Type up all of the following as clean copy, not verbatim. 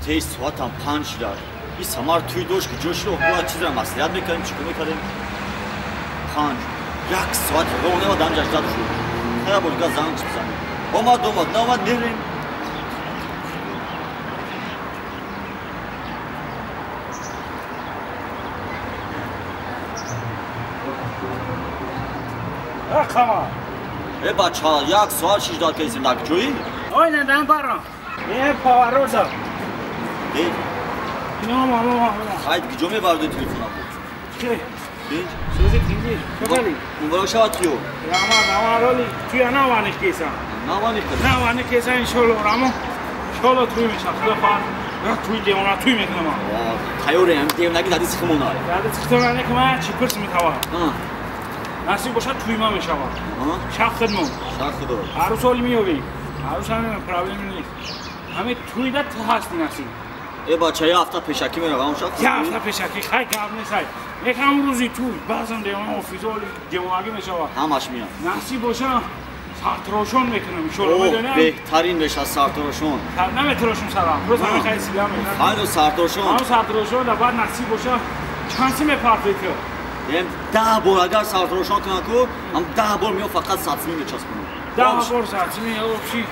Tez suatan 5 lira. Bir samar tüy doş ki coşlu okula çizdiren masliyat mekanım çıkımı kadın. 5. Yak suat ve ona vadan caşta düşüyor. Kaya bolga zan çıksan. Omad namad nerin. Kama. Bacha yak suat 6 dal kesim dak joyi. Oynadan barra. Pavarosa. No. Haydi ki cöme vardı telefona bu. Şey. Genç. Sözü kingi. Kakali. Bu başa atıyor. Rama roli. Tüya navani kesa. Navani kesa inşallah Ramo. İnşallah tüyme şakla falan. Ya tüy de ona tüyme kama. Kayore hem de nagi dadi sıkımona. Dadi sıkımona ne kama çipırs mı tava. Nasıl boşa tüyma mı şava. Şakır mı? Şakır. Arus olmuyor. Arus hanım problem değil. Hame tüyda tıhasti nasıl. Bacha ya hafta peşaki mi ravam şak? Ya hafta peşaki khay kabne say. Ekam ruzi tüy. Bazen de ona ofisol cevagi mi şava. Hamaş mı ya? Nasıl boşa sartroşon mekanım. Şöyle dönem. Behtarin beşa sartroşon. Ne metroşon salam. Burası hemen khay silam. Aynı sartroşon. Aynı sartroşon da var nasıl boşa şansı me perfekte. Hem 10 bor agar sartroşon کنم کو هم 10 bor میو فقط ساتمی میچسبونم 10 bor ساتمی اوشی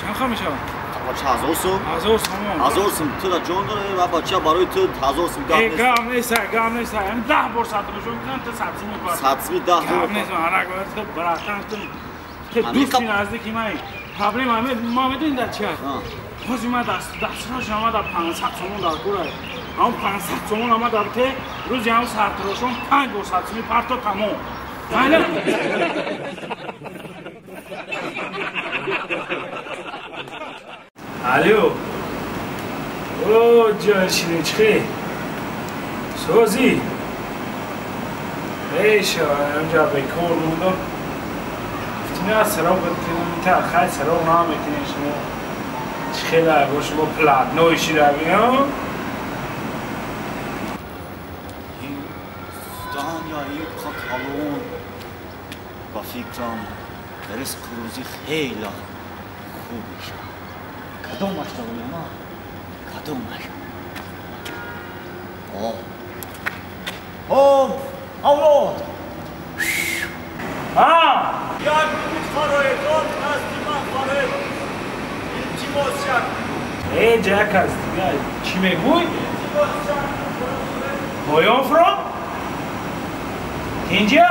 چند خواهم میشم بچه 1000 سوم 1000 سوم تو دا جون داره و بچه برای تو 1000 سوم گام نیست هم 10 bor sartroşon کنم تو ساتمی پر ساتمی 10 bor گام نیست هر اگر تو براتن تو دوستی نزدیکی من پرابلم ما میدونید در چیه خوزی ما دستش شما در 500 سومون در کوره هم 500 سومون هم در که روزی هم سرتروشون 5 bor ساتمی پرتو تمام بله الو او جاشینه چخی سوزی ایشا اینجا به کور بودم فتنی از سراغ بکنم تا خیلی سراغ نامکنی شما چخی لگو شما پلات نویشی روی ها دنیایی کاتالون با فکرم برس کروزی خیلی خوب میشه کدوم مشتا بودیم ها؟ کدوم مشتا؟ اولاد یک بیت خواهی دون هستی من خواهی این چی باز شد؟ ای جک هستی چی میگوی؟ بایان فرام؟ اینجا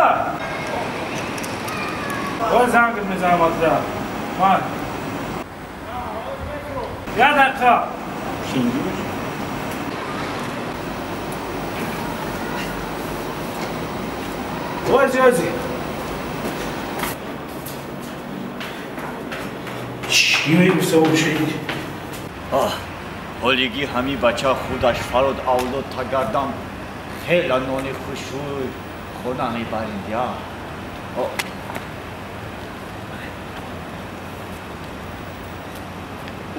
باید زنگ میزنم آتدا من یه دقیقه شینجی باید زیازی چی میگوسته باشید؟ حالیگی همی بچه خودش فراد اولاد تا گردم خیلی نانی خوشوی خودم میبرید یا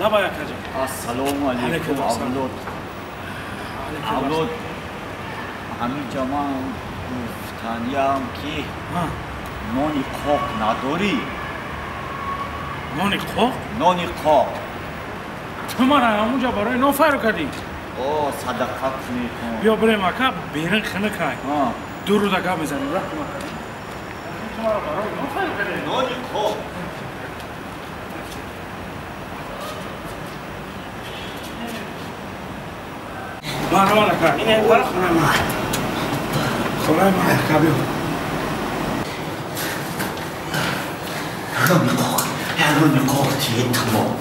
نباید کجا السلام علیکم اولاد همین جمع گفتنیم که نانی خوک نداری نانی خوک؟ نانی خوک تو من همونجا برای نوفر رو کردی صدقه کنی بیا برای مکه بیرن خنه کن دو رو دگاه بزنیم رفت مکه تو من برای نوفر کردی نانی خوک برای مکه اینه برای خونه من خونه من کبیو نانی خوک تیه تمام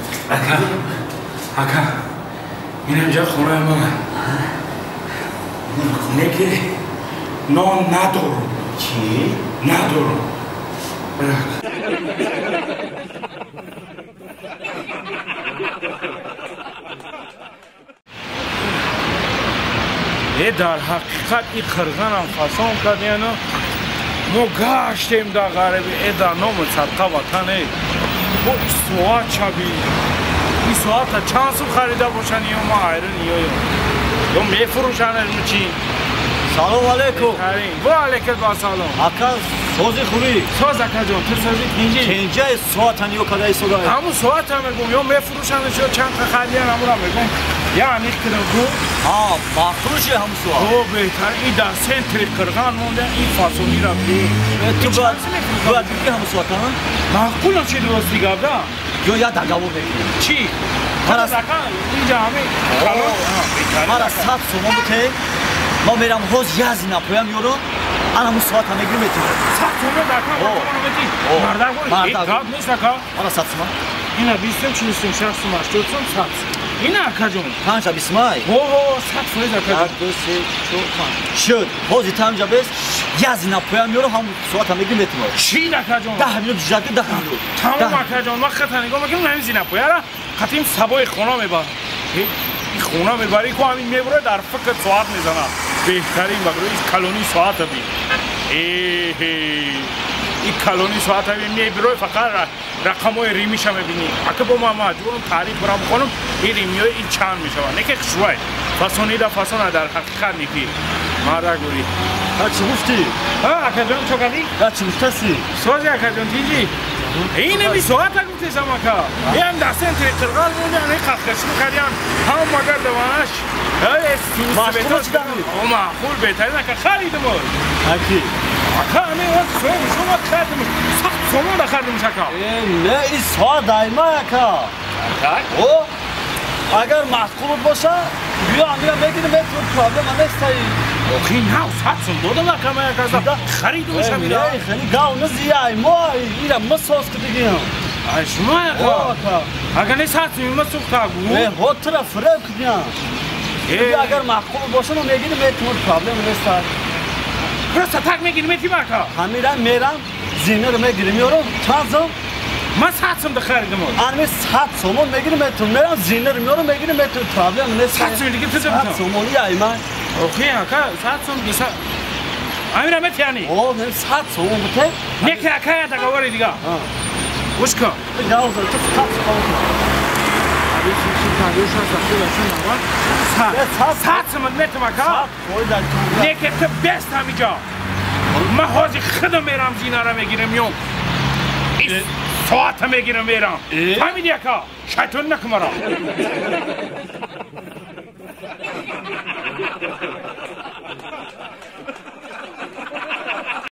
اکا این اینجا خونه من خونه که نان ندارم چی؟ ندارم در حقیقت این خرگان هم فاسون کردیم ما گشتیم در غربی در نام صدقه وطنه با سوات چبی این سوات ها چند سو خریده باشن یا ما ایران یا میفروشن چی؟ سلام علیکم و علیکم با سلام اکا سازی خوری ساز اکا جان تو سازی کنجی کنجه ساعت هنیو کدای سوگای همون ساعت هم میگم یا میفروشن شو چند تا خالی همون هم میگم یعنی کدوم کو ها مخروشی هم سوال او بهتر این در سنتر کرغان مونده این فاصلی را بی تو باید بگی هم سوال ها معقول چی درست دیگه دا یا یا دگاو بگی چی من از اینجا همه من از 100 سوم بوده ما میرم حوز یزی نپویم یورو انا همون ساعت هم میگیم میتیم 100 سوم دکا مردم گوی این کاب نیست دکا من از 100 سوم اینا 20 چیستیم 60 سوم 80 سوم 100 اینا اکا جون پنج بیست مای اوه 100 فویز اکا جون 2 3 4 5 شد حوزی تامجا بس یزی نپویم یورو همون ساعت هم میگیم میتیم چی دکا جون 10 میلیون جاده 10 میلیون تمام اکا جون ما خطا نگاه میکنم نمیزی نپویارا خطیم سبای خونه میبر این خونه میبری که همین میبره در فکر ساعت میزنه بهترین بگرو این کلونی ساعت بی این کلونی ساعت بی میبره فقط رقمای ریمیش هم ببینی اگه با ما مجبورم تعریف برام بکنم این ریمی های این چند میشون نه که شوی فاسونی دا فاسونه در حقیقت نیکی مارا گوری چی گفتی؟ ها اکا جان چو کدی؟ چی گفتی؟ سوزی اکا جان تیجی این نمی ساعت گفتی سماکا این هم دستین تریقرقال مونده این خفکشی کردیم هم مگر دوانش معقول چی داری؟ او معقول بهتری نکه خریدم اکی اکا همین وقت شما خریدم سخت سومون دا خریدم شکا نه این ساعت دایما اکا او اگر معقول باشه بیا امیرم بگیریم به تو پرابلم نستایی اوخی نه ساعت سوم دادم اکا ما اکا خریدمش هم ایرا خیلی گاو نزیای ما ایرم مساس کدگیم شما اکا اگر نه ساعت سوم ما سوختا گو ها طرف فرق کدیم اگر معقول باشه ما میگیریم به تو پرابلم نستایی پرستا تک میگیریم ایتی اکا همیرم میرم زینه رو میگیریم یارو تازم ما ساعت سوم دا خریدم آنمی 100 سومون میگیریم تو میرم زینه رو میارم میگیریم تو پرابلم نیست 100 سوم دیگه تو 100 سومونی ایمان اوکی اکا 100 سوم دیگه امیرم اتیانی او من 100 سومون بوده نیکی اکا یا دگواری دیگه وش کن گاو تو 100 سومون ابی چی کاریوش هست تو لاشون 100 سوم میتم اکا نیکی تو بست همیجا ما حاضی خودم میرم زینه رو میگیرم یوم ساعت میگیرم میرم همین یکا شیطان نکن مرا